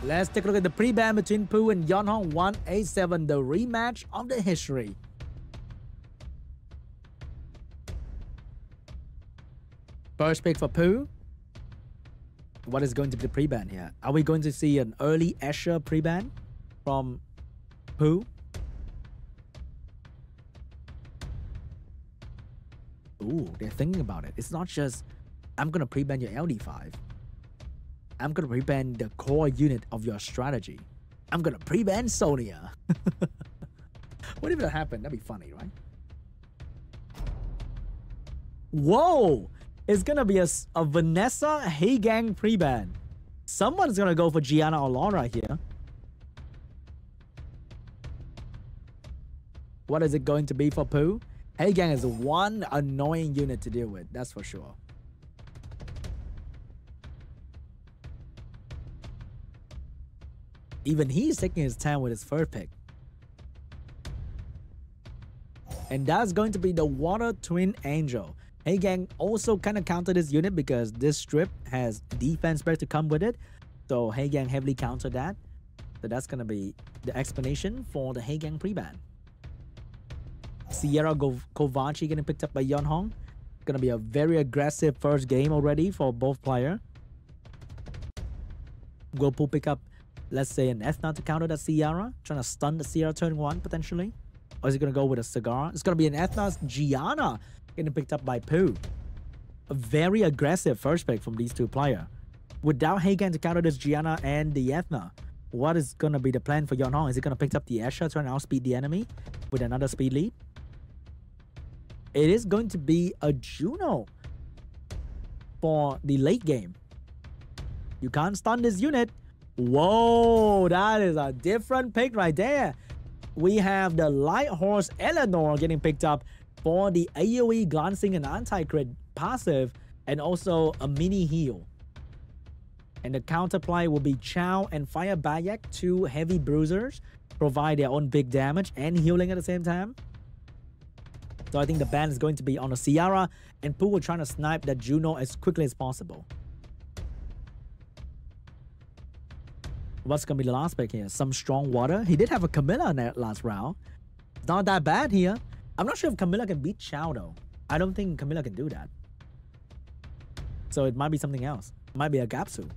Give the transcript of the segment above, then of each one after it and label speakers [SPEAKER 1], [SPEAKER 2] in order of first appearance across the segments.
[SPEAKER 1] Let's take a look at the pre-ban between Pooh and YEONHONG-187, the rematch of the history. First pick for Pooh. What is going to be the pre-ban here? Are we going to see an early Asher pre-ban from Pooh? Ooh, they're thinking about it. It's not just, I'm going to pre-ban your LD5. I'm going to pre-ban the core unit of your strategy. I'm going to pre-ban Sonia. What if that happened? That'd be funny, right? Whoa! It's going to be a Vanessa Heigang pre-ban. Someone's going to go for Giana or Laura here. What is it going to be for Pooh? Heigang is one annoying unit to deal with, that's for sure. Even he's taking his time with his first pick. And that's going to be the Water Twin Angel. Heigang also kind of countered this unit because this strip has defense break to come with it. So Heigang heavily countered that. So that's going to be the explanation for the Heigang pre-ban. Seara Kovarci getting picked up by YEONHONG. Going to be a very aggressive first game already for both players. Will Pooh pick up, let's say, an Ethna to counter that Seara, trying to stun the Seara turn 1 potentially? Or is he going to go with a Cigar? It's going to be an Ethna's Giana getting picked up by Pooh. A very aggressive first pick from these two players. Without Heigang to counter this Giana and the Ethna, what is going to be the plan for YEONHONG? Is he going to pick up the Asher, trying to outspeed the enemy with another speed lead? It is going to be a Juno for the late game. You can't stun this unit. Whoa, that is a different pick right there. We have the Light Horse Eleanor getting picked up for the AoE glancing and anti-crit passive, and also a mini heal. And the counterplay will be Chow and Fire Bayak, two heavy bruisers, provide their own big damage and healing at the same time. So I think the ban is going to be on a Seara, and Pooh will try to snipe that Juno as quickly as possible. What's going to be the last pick here? Some strong water. He did have a Camilla in that last round. It's not that bad here. I'm not sure if Camilla can beat Chow though. I don't think Camilla can do that. So it might be something else. It might be a Gapsu.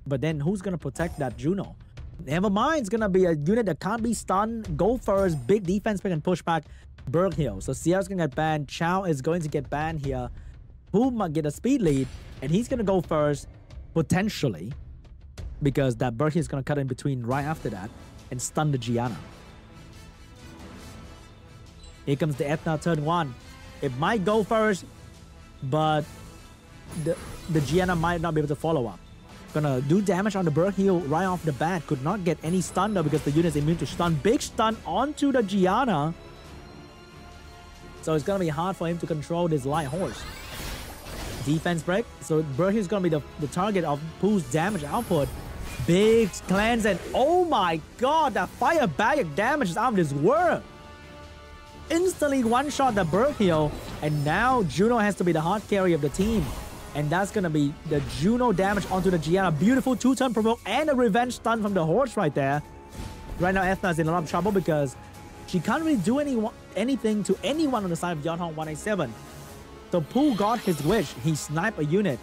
[SPEAKER 1] But then who's going to protect that Juno? Never mind. It's going to be a unit that can't be stunned. Go first. Big defense pick and push back. Berg Hill. So Seara's going to get banned. Chow is going to get banned here. Pooh might get a speed lead. And he's going to go first. Potentially. Because that Berg Hill is going to cut in between right after that. And stun the Giana. Here comes the Ethna turn 1. It might go first. But the Giana might not be able to follow up. Gonna do damage on the Berg Hill right off the bat. Could not get any stun though because the unit is immune to stun. Big stun onto the Giana. So it's going to be hard for him to control this Light Horse. Defense break. So Berg is going to be the target of Pooh's damage output. Big cleanse and oh my god, that Fire Bayak damage is out of this world. Instantly one-shot the Berg Hill. And now Juno has to be the hard carry of the team. And that's going to be the Juno damage onto the Giana. Beautiful 2-turn provoke and a revenge stun from the horse right there. Right now Ethna's in a lot of trouble because she can't really do anything to anyone on the side of YEONHONG-187. So Pooh got his wish. He sniped a unit.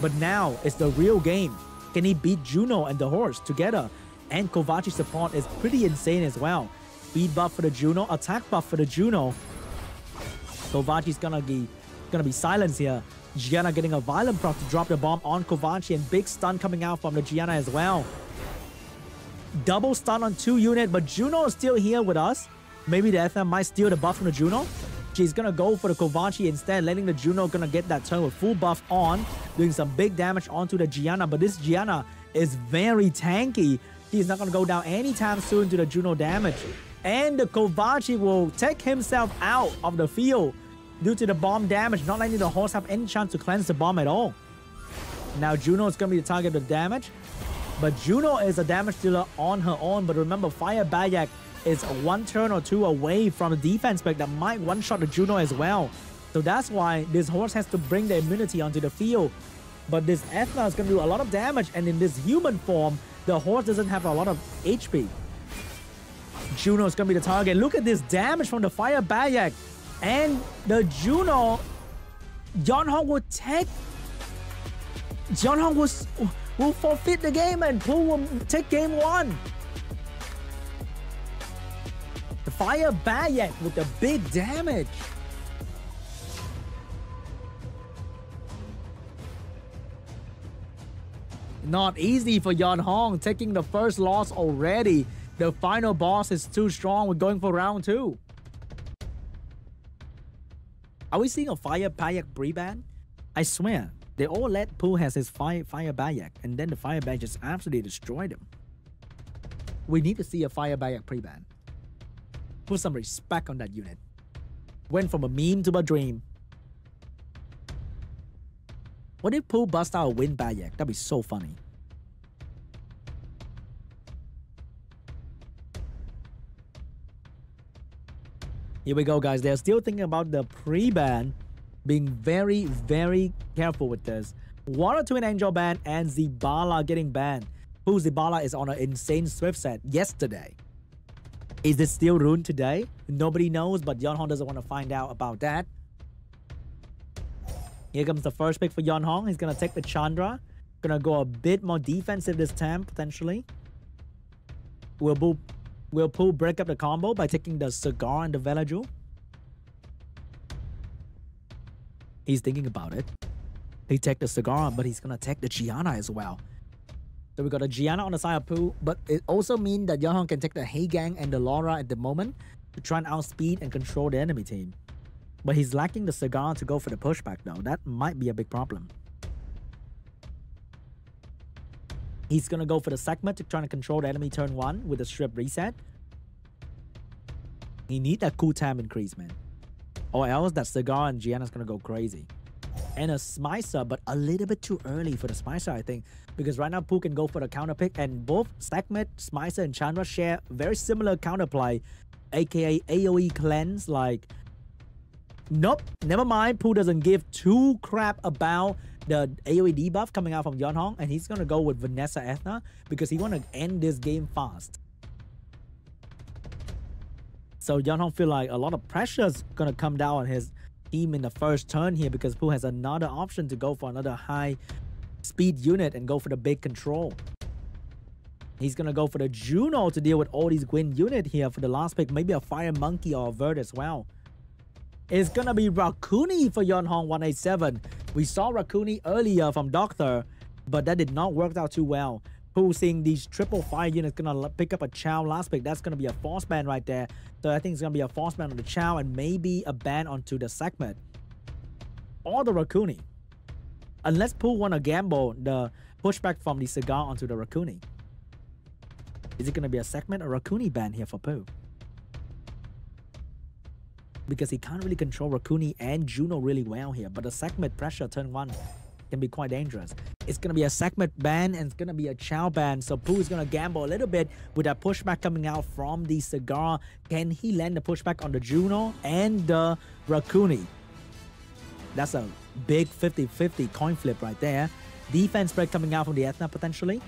[SPEAKER 1] But now it's the real game. Can he beat Juno and the horse together? And Kovarci's support is pretty insane as well. Speed buff for the Juno. Attack buff for the Juno. Kovarci's gonna be silenced here. Giana getting a violent proc to drop the bomb on Kovarci. And big stun coming out from the Giana as well. Double stun on 2 units. But Juno is still here with us. Maybe the Ethna might steal the buff from the Juno. She's going to go for the Kovarci instead, letting the Juno going to get that turn with full buff on, doing some big damage onto the Giana. But this Giana is very tanky. He's not going to go down anytime soon to the Juno damage. And the Kovarci will take himself out of the field due to the bomb damage, not letting the horse have any chance to cleanse the bomb at all. Now Juno is going to be the target of the damage. But Juno is a damage dealer on her own. But remember, Fire Bayak is 1 turn or 2 away from the defense spec that might one-shot the Juno as well. So that's why this horse has to bring the immunity onto the field. But this Ethna is going to do a lot of damage, and in this human form, The horse doesn't have a lot of HP. Juno is going to be the target. Look at this damage from the fire Bayak. And the Juno, YEONHONG will take. YEONHONG will forfeit the game and Pooh will take game 1. The fire Bayak with the big damage. Not easy for YEONHONG, taking the first loss already. The final boss is too strong. We're going for round 2. Are we seeing a fire Bayak pre-ban? I swear, they all let Pooh has his fire Bayak, and then the fire Bayak just absolutely destroyed him. We need to see a fire Bayak pre-ban. Put some respect on that unit. Went from a meme to a dream. What if Pooh bust out a win Bayak? That'd be so funny. Here we go, guys. They're still thinking about the pre-ban. Being very, very careful with this. Water Twin Angel ban and Zibala getting banned. Pooh Zibala is on an insane Swift set yesterday. Is it still rune today? Nobody knows, but YEONHONG doesn't want to find out about that. Here comes the first pick for YEONHONG. He's going to take the Chandra. Going to go a bit more defensive this time, potentially. Will Pooh break up the combo by taking the Cigar and the Velaju? He's thinking about it. He take the Cigar, but he's going to take the Giana as well. So we got a Giana on the side of Pooh, but it also means that YEONHONG can take the Hey Gang and the Laura at the moment to try and outspeed and control the enemy team. But he's lacking the Cigar to go for the pushback though. That might be a big problem. He's going to go for the segment to try to control the enemy turn 1 with the strip reset. He needs that cooldown increase, man. Or else that Cigar and Giana's going to go crazy. And a Smicer, but a little bit too early for the Smicer, I think. Because right now, Pooh can go for the counter pick. And both Segment, Smicer, and Chandra share very similar counterplay. AKA AoE cleanse. Like, nope, never mind. Pooh doesn't give two crap about the AoE debuff coming out from YEONHONG. And he's going to go with Vanessa Ethna because he want to end this game fast. So YEONHONG feel like a lot of pressure is going to come down on his team in the first turn here because Pooh has another option to go for another high speed unit and go for the big control. He's going to go for the Juno to deal with all these Gwyn unit here for the last pick. Maybe a Fire Monkey or a Vert as well. It's going to be Raccoony for YEONHONG-187. We saw Raccoony earlier from Doctor, but that did not work out too well. Pooh seeing these triple fire units gonna pick up a Chow last pick. That's gonna be a force ban right there. So I think it's gonna be a force ban on the Chow and maybe a ban onto the segment or the Raccoony. Unless Pooh wanna gamble the pushback from the Cigar onto the Raccoony. Is it gonna be a segment or Raccoony ban here for Pooh? Because he can't really control Raccoony and Juno really well here. But the segment pressure turn 1 can be quite dangerous. It's going to be a segment ban and it's going to be a Chow ban. So Pooh is going to gamble a little bit with that pushback coming out from the Cigar. Can he land the pushback on the Juno and the Raccoony? That's a big 50-50 coin flip right there. Defense break coming out from the Ethna potentially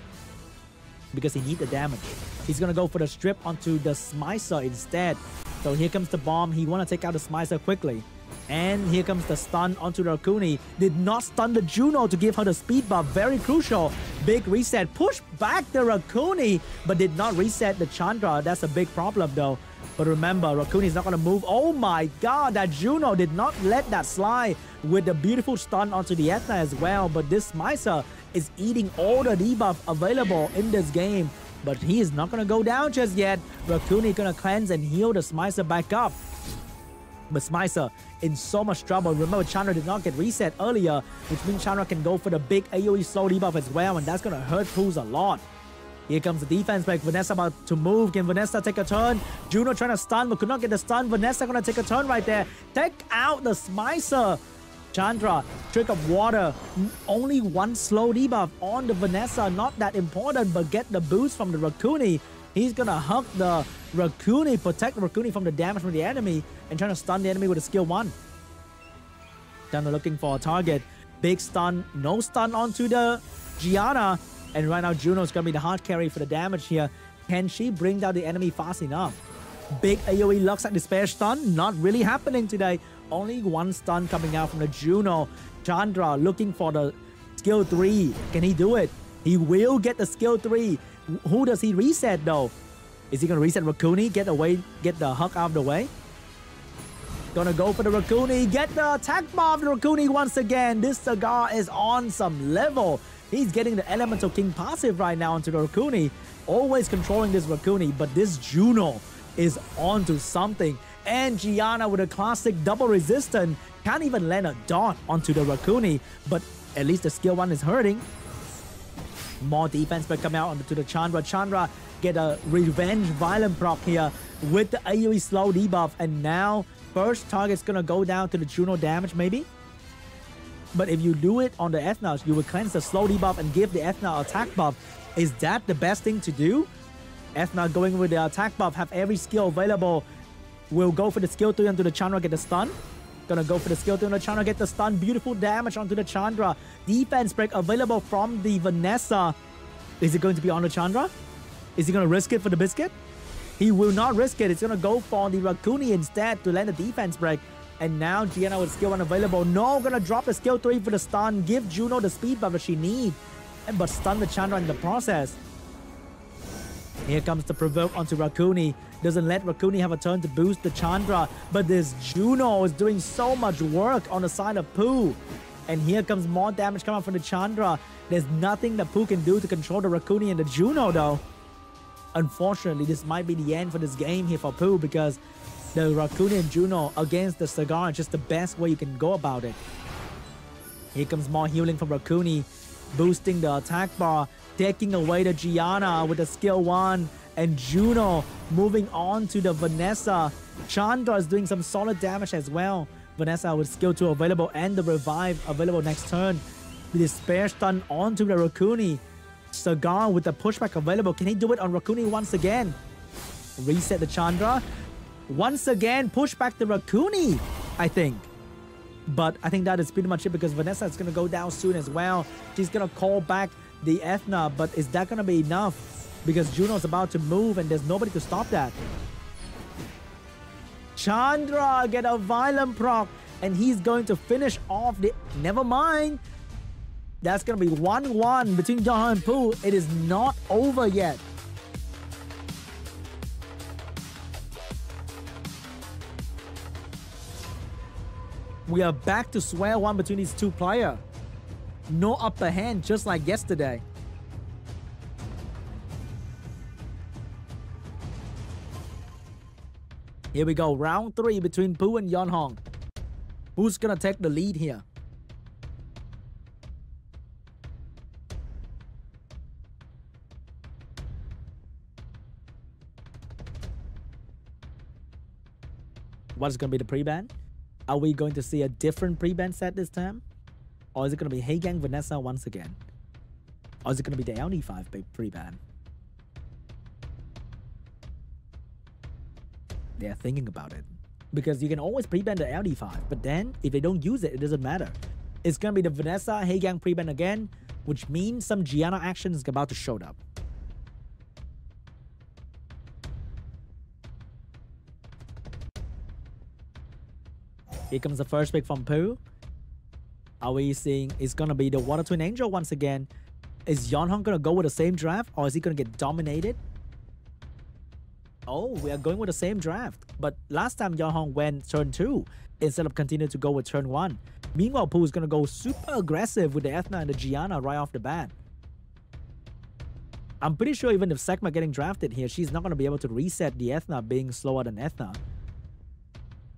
[SPEAKER 1] because he needs the damage. He's going to go for the strip onto the Smicer instead. So here comes the bomb. He want to take out the Smicer quickly. And here comes the stun onto the Raccoony. Did not stun the Juno to give her the speed buff. Very crucial. Big reset. Push back the Raccoony, but did not reset the Chandra. That's a big problem though. But remember, Raccoony is not going to move. Oh my god, that Juno did not let that slide with the beautiful stun onto the Ethna as well. But this Smicer is eating all the debuff available in this game. But he is not going to go down just yet. Raccoony going to cleanse and heal the Smicer back up. But Smicer in so much trouble. Remember, Chandra did not get reset earlier, which means Chandra can go for the big AoE slow debuff as well, and that's going to hurt Pooh's a lot. Here comes the defense back. Vanessa about to move. Can Vanessa take a turn? Juno trying to stun, but could not get the stun. Vanessa going to take a turn right there. Take out the Smicer. Chandra, Trick of Water. Only one slow debuff on the Vanessa. Not that important, but get the boost from the Raccoony. He's going to hug the Raccoony, protect the Raccoony from the damage from the enemy, and trying to stun the enemy with a skill 1. Then they're looking for a target. Big stun, no stun onto the Giana. And right now, Juno's going to be the hard carry for the damage here. Can she bring down the enemy fast enough? Big AoE looks like despair stun. Not really happening today. Only one stun coming out from the Juno. Chandra looking for the skill 3. Can he do it? He will get the skill 3. Who does he reset though? Is he going to reset Raccoon? Get the Huck out of the way? Gonna go for the Raccoon. Get the attack bar of the Raccoon once again. This Cigar is on some level. He's getting the Elemental King passive right now onto the Raccoon. Always controlling this Raccoon, but this Juno is onto something. And Giana with a classic double resistance can't even land a dot onto the Raccoon, but at least the skill 1 is hurting. More defense but coming out onto the Chandra. Chandra get a revenge violent proc here with the AoE slow debuff, and now first target's gonna go down to the Juno damage maybe. But if you do it on the Ethna, you will cleanse the slow debuff and give the Ethna attack buff. Is that the best thing to do? Ethna going with the attack buff, have every skill available. Will go for the skill 3 onto the Chandra, get the stun. Gonna go for the skill 3 on the Chandra, get the stun. Beautiful damage onto the Chandra. Defense break available from the Vanessa. Is it going to be on the Chandra? Is he gonna risk it for the biscuit? He will not risk it. It's gonna go for the Raccoon instead to land the defense break. And now Giana with skill 1 available. No, gonna drop the skill 3 for the stun. Give Juno the speed buff that she needs. But stun the Chandra in the process. Here comes the provoke onto Raccoon. Doesn't let Raccoon have a turn to boost the Chandra. But this Juno is doing so much work on the side of Pooh. And here comes more damage coming from the Chandra. There's nothing that Pooh can do to control the Raccoon and the Juno though. Unfortunately, this might be the end for this game here for Pooh, because the Raccoon and Juno against the Cigar is just the best way you can go about it. Here comes more healing from Raccoon, boosting the attack bar, taking away the Giana with the skill 1, and Juno moving on to the Vanessa. Chandra is doing some solid damage as well. Vanessa with skill 2 available and the revive available next turn. The despair stun onto the Raccoon. Cigar with the pushback available. Can he do it on Raccoon once again? Reset the Chandra. Once again, push back the Raccoon, I think. But I think that is pretty much it, because Vanessa is going to go down soon as well. She's going to call back the Ethna, but is that going to be enough? Because Juno's about to move and there's nobody to stop that. Chandra get a violent proc and he's going to finish off the... Never mind. That's going to be 1-1 between YEONHONG and Pooh. It is not over yet. We are back to square one between these two players. No upper hand, just like yesterday. Here we go, round 3 between Pooh and YEONHONG. Who's gonna take the lead here? What's gonna be the pre-ban? Are we going to see a different pre-ban set this time? Or is it gonna be Haegang Vanessa once again? Or is it gonna be the LD5 pre-ban? They're thinking about it. Because you can always pre-ban the LD5, but then if they don't use it, it doesn't matter. It's gonna be the Vanessa Haegang pre-ban again, which means some Giana action is about to show up. Here comes the first pick from Pooh. Are we seeing it's gonna be the Water Twin Angel once again? Is YEONHONG gonna go with the same draft, or is he gonna get dominated? Oh, we are going with the same draft. But last time YEONHONG went turn 2 instead of continuing to go with turn 1. Meanwhile, Pooh is going to go super aggressive with the Ethna and the Giana right off the bat. I'm pretty sure even if Sekma getting drafted here, she's not going to be able to reset the Ethna being slower than Ethna.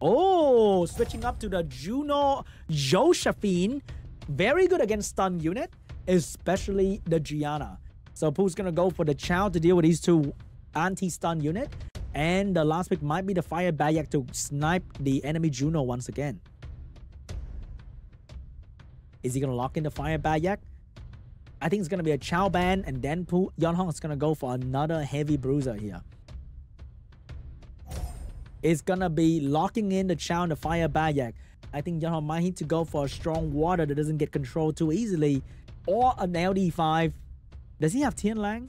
[SPEAKER 1] Oh, switching up to the Juno Josephine. Very good against stun unit, especially the Giana. So Pooh's going to go for the Chow to deal with these two anti-stun unit, and the last pick might be the Fire Bayak to snipe the enemy Juno once again. Is he gonna lock in the Fire Bayak? I think it's gonna be a Chow ban, and then YEONHONG is gonna go for another heavy bruiser here. It's gonna be locking in the Chow and the Fire Bayak. I think YEONHONG might need to go for a strong water that doesn't get controlled too easily, or an LD5. Does he have Tian Lang?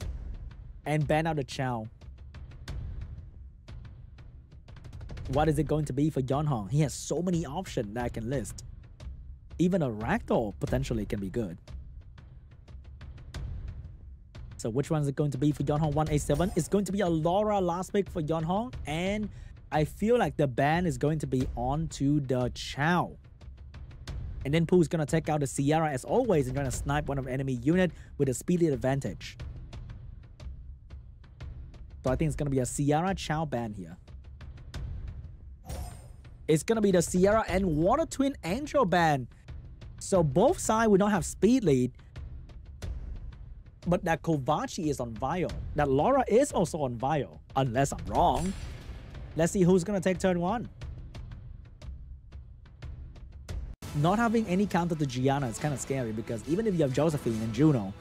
[SPEAKER 1] And ban out the Chow. What is it going to be for YEONHONG? He has so many options that I can list. Even a Ragdoll potentially can be good. So which one is it going to be for YEONHONG-187? It's going to be a Laura last pick for YEONHONG. And I feel like the ban is going to be on to the Chow. And then Pooh's going to take out the Seara as always and trying to snipe one of the enemy unit with a speedy advantage. So I think it's going to be a Seara Chow ban here. It's going to be the Seara and Water Twin Angel ban. So both sides will not have speed lead. But that Kovarci is on Vio. That Laura is also on Vio. Unless I'm wrong. Let's see who's going to take turn 1. Not having any counter to Giana is kind of scary because even if you have Josephine and Juno,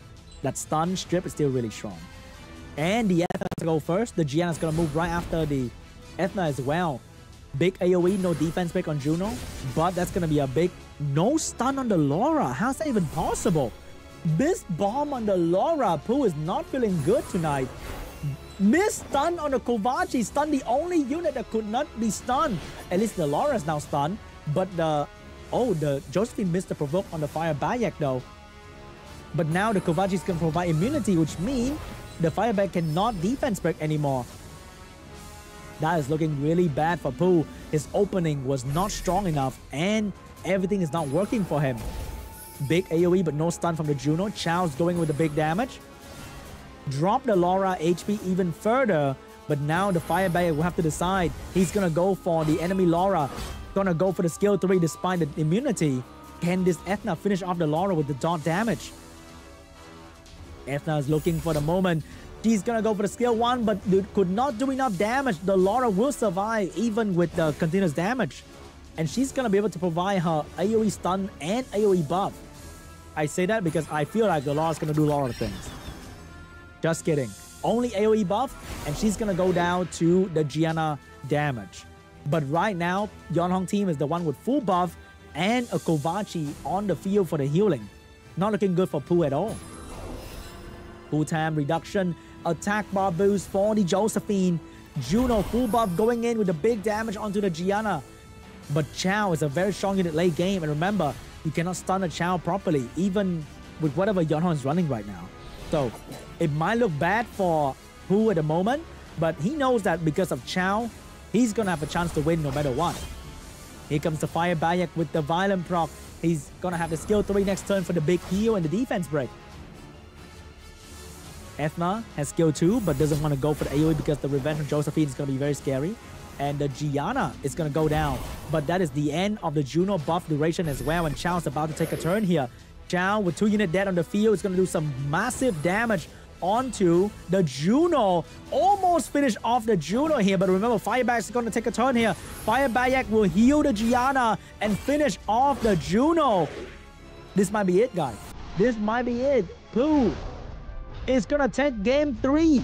[SPEAKER 1] that stun strip is still really strong. And the Ethna to go first. The Giana is going to move right after the Ethna as well. Big AoE, no defense pick on Juno. But that's going to be a big no stun on the Laura. How's that even possible? Miss bomb on the Laura. Pooh is not feeling good tonight. Miss stun on the Kovarci. Stun the only unit that could not be stunned. At least the Laura is now stunned. But the Josephine missed the provoke on the Fire Bayak though. But now the Kovarci is going to provide immunity, which means the Fire Bayak cannot defense break anymore. That is looking really bad for Pooh. His opening was not strong enough and everything is not working for him. Big AoE but no stun from the Juno. Chow's going with the big damage. Drop the Laura HP even further. But now the Fire Bayak will have to decide. He's going to go for the enemy Laura. Gonna go for the skill 3 despite the immunity. Can this Ethna finish off the Laura with the dot damage? Ethna is looking for the moment. She's gonna go for the skill 1 but could not do enough damage. The Laura will survive even with the continuous damage. And she's gonna be able to provide her AoE stun and AoE buff. I say that because I feel like the Laura's gonna do a lot of things. Just kidding. Only AoE buff and she's gonna go down to the Giana damage. But right now, YEONHONG team is the one with full buff and a Kovarci on the field for the healing. Not looking good for Pooh at all. Full time reduction, attack bar boost for the Josephine. Juno full buff going in with a big damage onto the Giana. But Chow is a very strong unit late game. And remember, you cannot stun a Chow properly, even with whatever YEONHONG is running right now. So it might look bad for Pooh at the moment, but he knows that because of Chow, he's gonna have a chance to win no matter what. Here comes the Fire Bayak with the Violent proc. He's gonna have the skill 3 next turn for the big heal and the defense break. Ethna has skill 2 but doesn't want to go for the AoE because the Revenge of Josephine is gonna be very scary. And the Giana is gonna go down. But that is the end of the Juno buff duration as well. And Chow's about to take a turn here. Chow with 2 units dead on the field is gonna do some massive damage onto the Juno. Almost finished off the Juno here, but remember Fire Bayak is going to take a turn here. Fire Bayak will heal the Giana and finish off the Juno. This might be it, guys. This might be it. Pooh is going to take game 3.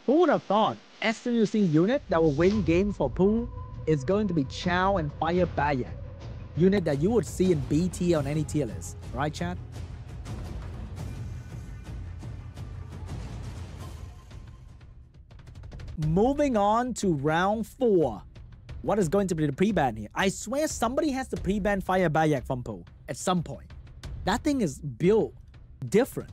[SPEAKER 1] Who would have thought SWC unit that will win game for Pooh is going to be Chow and Fire Bayak. Unit that you would see in BT on any tier list. Right, chat? Moving on to round 4. What is going to be the pre-ban here? I swear somebody has to pre-ban Fire Bayak from Pooh at some point. That thing is built different.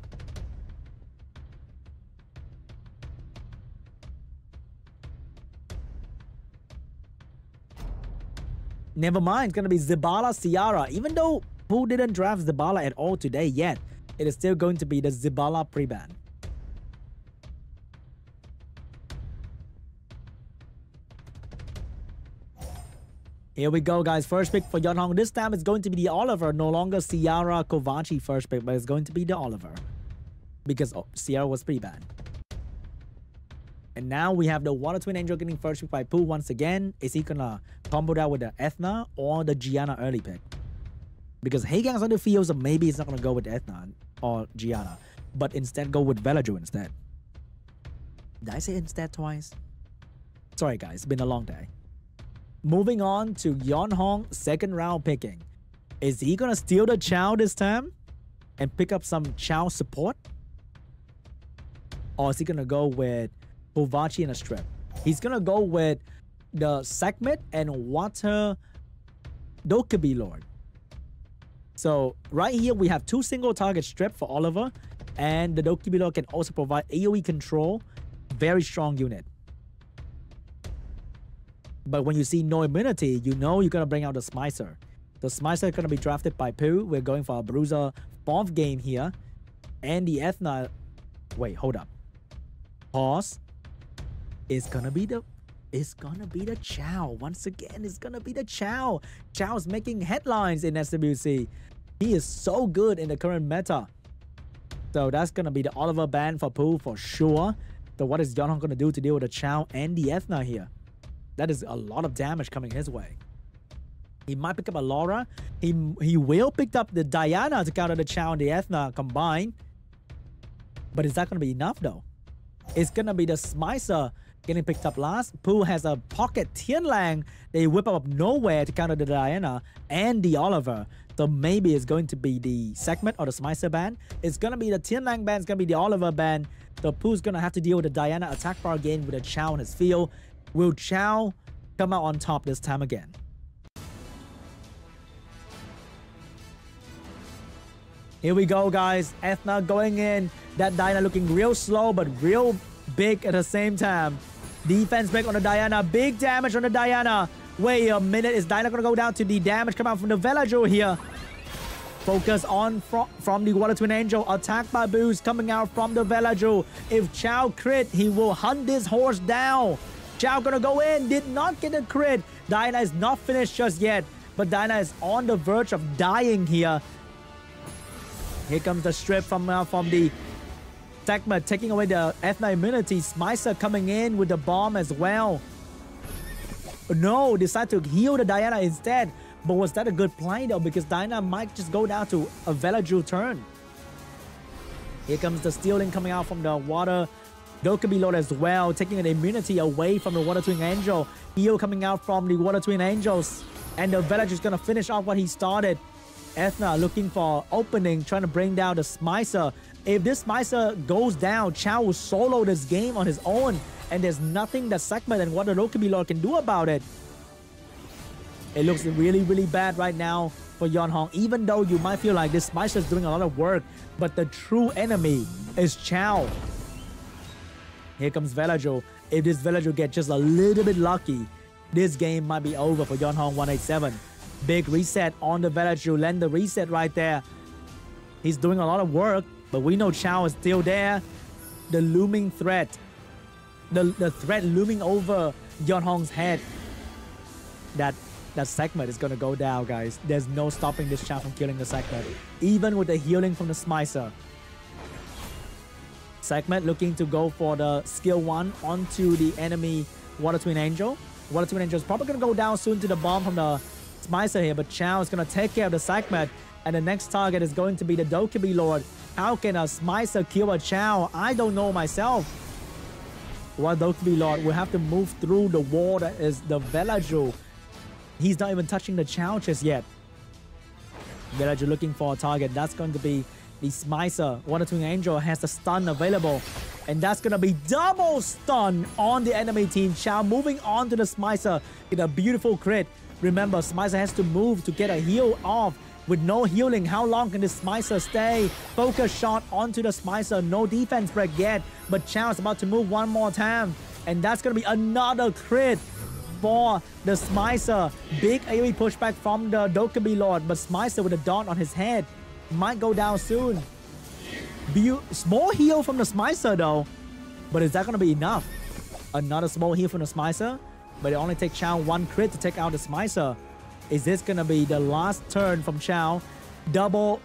[SPEAKER 1] Never mind, it's going to be Zibala Seara. Even though Pooh didn't draft Zibala at all today yet, it is still going to be the Zibala pre-ban. Here we go, guys. First pick for YEONHONG. This time it's going to be the Oliver. No longer Seara Kovarci first pick, but it's going to be the Oliver. Because Seara was pre-banned. And now we have the Water Twin Angel getting first pick by Pooh once again. Is he gonna combo that with the Ethna or the Giana early pick? Because Haegang's on the field, so maybe he's not gonna go with Ethna or Giana, but instead go with Velaju instead. Did I say instead twice? Sorry guys, it's been a long day. Moving on to YEONHONG second round picking. Is he gonna steal the Chow this time and pick up some Chow support? Or is he gonna go with Kovarci and a strip? He's gonna go with the segment and water Dokkaebi Lord. So right here we have 2 single target strip for Oliver, and the Dokkaebi Lord can also provide AoE control. Very strong unit. But when you see no immunity, you know you're gonna bring out the Smicer. The Smicer is gonna be drafted by Pooh. We're going for a Bruiser 4th game here. And the Ethna, wait, hold up. Pause. It's gonna be the Chow. Once again, it's gonna be the Chow. Chow's making headlines in SWC. He is so good in the current meta. So that's gonna be the Oliver ban for Pooh for sure. So what is YEONHONG gonna do to deal with the Chow and the Ethna here? That is a lot of damage coming his way. He might pick up a Laura. He will pick up the Giana to counter the Chow and the Ethna combined. But is that gonna be enough though? It's gonna be the Smicer getting picked up last. Pooh has a pocket Tianlang. They whip up nowhere to counter the Diana and the Oliver. So maybe it's going to be the segment or the Smicer ban. It's gonna be the Tianlang ban. It's gonna be the Oliver ban. So Pooh's gonna have to deal with the Diana attack bar again with a Chow in his field. Will Chow come out on top this time again? Here we go, guys. Ethna going in. That Diana looking real slow, but real big at the same time. Defense break on the Diana. Big damage on the Diana. Wait a minute. Is Diana going to go down to the damage come out from the Villager here? Focus on from the Water Twin Angel. Attack by Boost coming out from the Villager. If Chow crit, he will hunt this horse down. Chow going to go in. Did not get a crit. Diana is not finished just yet. But Diana is on the verge of dying here. Here comes the strip from the segment, taking away the Ethna immunity. Smicer coming in with the bomb as well. No, decide to heal the Diana instead. But was that a good play though? Because Diana might just go down to a Velagil turn. Here comes the stealing coming out from the water Dokkaebi Lord as well, taking an immunity away from the Water Twin Angel. Heal coming out from the Water Twin Angels. And the Velagil is going to finish off what he started. Ethna looking for opening, trying to bring down the Smicer. If this Smicer goes down, Chow will solo this game on his own. And there's nothing that segment and what the Dokkaebi Lord can do about it. It looks really, really bad right now for YEONHONG. Even though you might feel like this Smicer is doing a lot of work. But the true enemy is Chow. Here comes Velagil. If this Velagil gets just a little bit lucky, this game might be over for YEONHONG-187. Big reset on the Velagil. Land the reset right there. He's doing a lot of work, but we know Chow is still there. The looming threat. The threat looming over YEONHONG's head. That segment is going to go down, guys. There's no stopping this Chow from killing the segment. Even with the healing from the Smicer. Segment looking to go for the skill 1 onto the enemy Water Twin Angel. Water Twin Angel is probably going to go down soon to the bomb from the Smicer here, but Chow is going to take care of the segment, and the next target is going to be the Dokkaebi Lord. How can a Smicer kill a Chow? I don't know myself. Well, Dokkaebi Lord will have to move through the wall that is the Velagil. He's not even touching the Chow just yet. Velagil looking for a target. That's going to be the Smicer. Water Twin Angel has the stun available, and that's going to be double stun on the enemy team. Chow moving on to the Smicer. Get a beautiful crit. Remember, Smicer has to move to get a heal off. With no healing, how long can this Smicer stay? Focus shot onto the Smicer. No defense break yet. But Chow is about to move one more time. And that's going to be another crit for the Smicer. Big AoE pushback from the Dokkaebi Lord. But Smicer with a dot on his head might go down soon. Small heal from the Smicer though. But is that going to be enough? Another small heal from the Smicer. But it only takes Chow 1 crit to take out the Smicer. Is this going to be the last turn from Chow? Double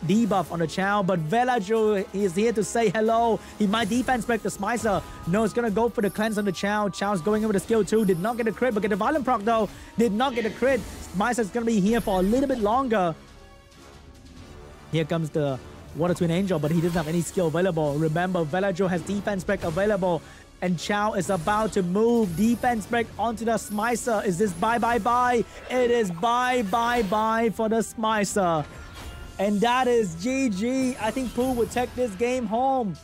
[SPEAKER 1] debuff on the Chow. But Velagil is here to say hello. He might defense break the Smicer. No, it's going to go for the cleanse on the Chow. Chow's going in with a skill 2. Did not get a crit, but get a violent proc though. Did not get a crit. Smicer's going to be here for a little bit longer. Here comes the Water Twin Angel, but he doesn't have any skill available. Remember, Velagil has defense break available. And Chow is about to move defense break onto the Smicer. Is this bye? It is bye for the Smicer. And that is GG. I think Pooh would take this game home.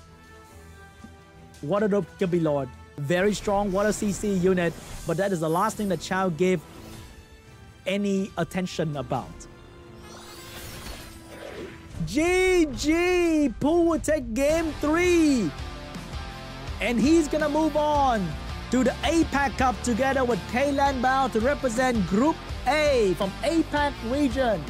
[SPEAKER 1] What a dope Kirby Lord. Very strong water CC unit. But that is the last thing that Chow gave any attention about. GG! Pooh would take game 3. And he's gonna move on to the APAC Cup together with Kaylan Bao to represent Group A from APAC region.